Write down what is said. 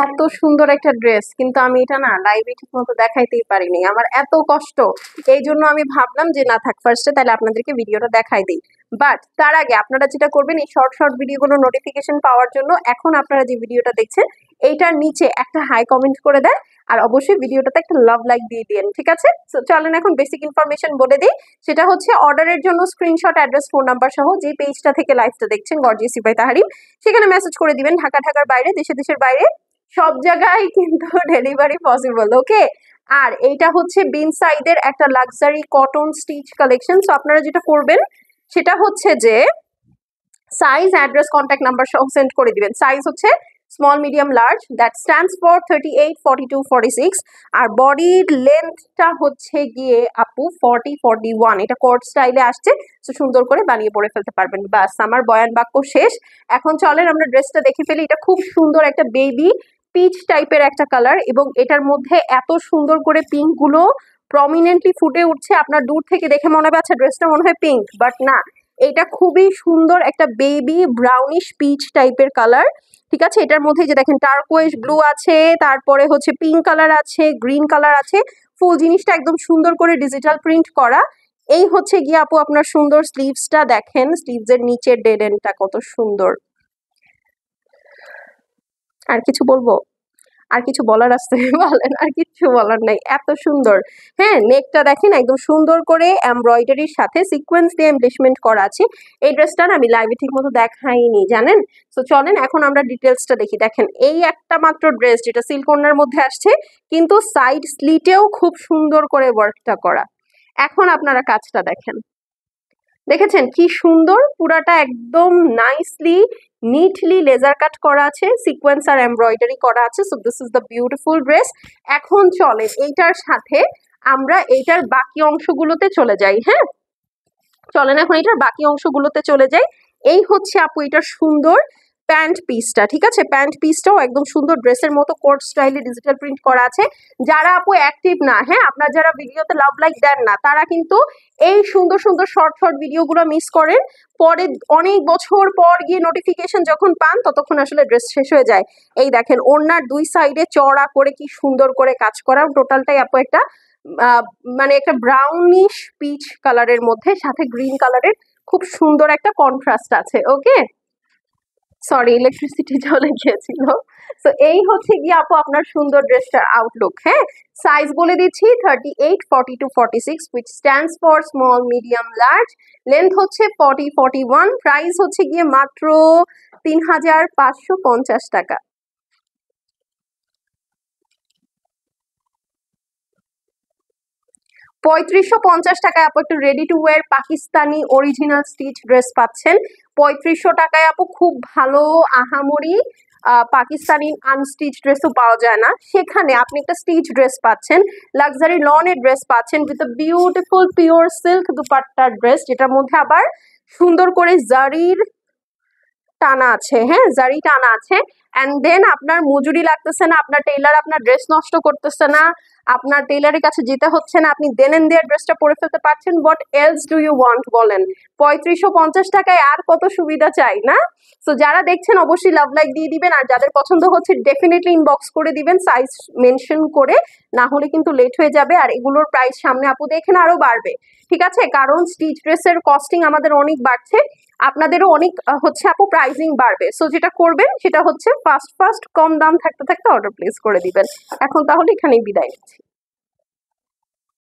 এত সুন্দর একটা ড্রেস, কিন্তু আমি এটা না লাইভে ঠিক মতো দেখাইতেই পারিনি, আমার এত কষ্ট। এই জন্য আমি ভাবলাম যে না থাক, ফার্স্টে তাহলে আপনাদেরকে ভিডিওটা দেখাই দিই। বাট তার আগে আপনারা যেটা করবেন, এই শর্ট শর্ট ভিডিওগুলো নোটিফিকেশন পাওয়ার জন্য এখন আপনারা যে ভিডিওটা দেখছেন এইটার নিচে একটা হাই কমেন্ট করে দেন, আর অবশ্যই ভিডিওটাতে একটা লাভ লাইক দিয়ে দিন, ঠিক আছে? সো চলেন এখন বেসিক ইনফরমেশন বলে দিই। সেটা হচ্ছে অর্ডারের জন্য স্ক্রিনশট, অ্যাড্রেস, ফোন নাম্বার সহ যে পেজটা থেকে লাইভটা দেখছেন গর্জিয়াস বাই তাহরিম, সেখানে মেসেজ করে দিবেন। ঢাকার বাইরে, দেশের বাইরে সব জায়গায় কিন্তু ডেলিভারি পসিবল, ওকে? আর এইটা হচ্ছে বিন সাইডের একটা luxury cotton stitch collection. So আপনারা যেটা করবেন সেটা হচ্ছে যে সাইজ, অ্যাড্রেস, কন্ট্যাক্ট নাম্বার সহ সেন্ড করে দিবেন। সাইজ হচ্ছে small, medium, large, that stands for 38, 42, 46। আর বডির লেন্থটা হচ্ছে গিয়ে আপু 40, 41। এটা কোট স্টাইলে আসছে, তো সুন্দর করে বানিয়ে পরে ফেলতে পারবেন। বাস, আমার বয়ান বাক্য শেষ। এখন চলেন আমরা ড্রেসটা দেখে ফেলি। এটা খুব সুন্দর একটা বেবি পিচ টাইপের একটা কালার, এবং এটার মধ্যে এত সুন্দর করে পিঙ্ক গুলো প্রমিনেন্টলি ফুটে উঠছে। আপনার দূর থেকে দেখে মনে হবে আচ্ছা ড্রেসটা মনে হয় পিঙ্ক, বাট না, এটা খুবই সুন্দর একটা বেবি ব্রাউনিশ পিচ টাইপের কালার, ঠিক আছে? এটার মধ্যে যে দেখেন টার্কোয়েজ ব্লু আছে, তারপরে হচ্ছে পিঙ্ক কালার আছে, গ্রিন কালার আছে। ফুল জিনিসটা একদম সুন্দর করে ডিজিটাল প্রিন্ট করা। এই হচ্ছে গিয়ে আপু আপনার সুন্দর স্লিভসটা দেখেন, স্লিভসের নিচের ডেড এন্ডটা কত সুন্দর। আর কিছু বলবো? আর কিছু বলার আছে? বলেন, আর কিছু বলার নাই, এত সুন্দর। হ্যাঁ, নেকটা দেখেন একদম সুন্দর করে এমব্রয়ডারির সাথে সিকোয়েন্স দিয়ে এমব্লিশমেন্ট করা আছে। এই ড্রেসটা আমি লাইভে ঠিক মতো দেখাইনি, জানেন? তো চলেন এখন আমরা ডিটেলসটা দেখি। দেখেন এই একটা মাত্র ড্রেস যেটা সিল্ক ওড়নার মধ্যে আসছে, কিন্তু সাইড স্লিটেও খুব সুন্দর করে ওয়ার্কটা করা। এখন আপনারা কাজটা দেখেন, দেখেছেন কি সুন্দর? পুরাটা একদম নাইসলি নিটলি লেজার কাট করা আছে, সিকোয়েন্স আর এমব্রয়ডারি করা আছে। So this is the beautiful dress. এখন চলেন এইটার সাথে আমরা এইটার বাকি অংশগুলোতে চলে যাই। হ্যাঁ, চলেন এখন এটার বাকি অংশগুলোতে চলে যাই। এই হচ্ছে আপু এটার সুন্দর প্যান্ট পিসটা, ঠিক আছে? প্যান্ট পিসটাও একদম সুন্দর ড্রেসের মতো কোট স্টাইলে ডিজিটাল প্রিন্ট করা আছে। যারা আপু অ্যাক্টিভ না, হ্যাঁ, আপনার যারা ভিডিওতে লাভ লাইক দেন না, তারা কিন্তু এই সুন্দর সুন্দর শর্ট শর্ট ভিডিওগুলো মিস করেন। পরে অনেক বছর পর গিয়ে নোটিফিকেশন যখন পান, ততক্ষণ আসলে ড্রেস শেষ হয়ে যায়। এই দেখেন ওড়নার দুই সাইডে চড়া করে কি সুন্দর করে কাজ করা। টোটালটাই আপু একটা মানে একটা ব্রাউনিশ পিচ কালারের মধ্যে সাথে গ্রিন কালারের খুব সুন্দর একটা কন্ট্রাস্ট আছে, ওকে? সরি, ইলেকট্রিসিটি চলে গিয়েছিল। তো এই হচ্ছে গিয়ে আপু আপনার সুন্দর ড্রেসটার আউটলুক। হ্যাঁ, সাইজ বলে দিচ্ছি 38, 42, 46, which stands for small, medium, large. Length হচ্ছে 40, 41। প্রাইস হচ্ছে গিয়ে মাত্র 3550 টাকা। 3550 টাকায় আপু একটা ready to wire Pakistani original stitch dress পাচ্ছেন। 3500 টাকায় আপু খুব ভালো আহামরি পাকিস্তানি আনস্টিচ ড্রেসও পাওয়া যায় না, সেখানে আপনি একটা স্টিচ ড্রেস পাচ্ছেন, লাক্সারি লনের ড্রেস পাচ্ছেন with a beautiful pure silk দুপাট্টার ড্রেস, যেটার মধ্যে আবার সুন্দর করে জারির টানা আছে। হ্যাঁ, জারি টানা আছে। অ্যান্ড দেন আপনার মজুরি লাগতেছে না, আপনার টেইলার আপনার ড্রেস নষ্ট করতেছে না, আপনার টেইলারের কাছে যেতে হচ্ছে না, আপনি দেন এন্ড দেয়ার ড্রেসটা পরে ফেলতে পারছেন। What else do you want বলেন? 3550 টাকায় আর কত সুবিধা চাই না? সো যারা দেখছেন অবশ্যই লাভ লাইক দিয়ে দিবেন, আর যাদের পছন্দ হচ্ছে ডেফিনেটলি ইনবক্স করে দিবেন সাইজ মেনশন করে, না হলে কিন্তু লেট হয়ে যাবে। আর এগুলোর প্রাইস সামনে আপু দেখেন আরো বাড়বে, ঠিক আছে? কারণ স্টিচ ড্রেসের কস্টিং আমাদের অনেক বাড়ছে, আপনাদেরও অনেক হচ্ছে আপু প্রাইজিং বাড়বে। সো যেটা করবেন সেটা হচ্ছে ফার্স্ট কম দাম থাকতে থাকতে অর্ডার প্লেস করে দিবেন। এখন তাহলে এখানেই বিদায় নিচ্ছি।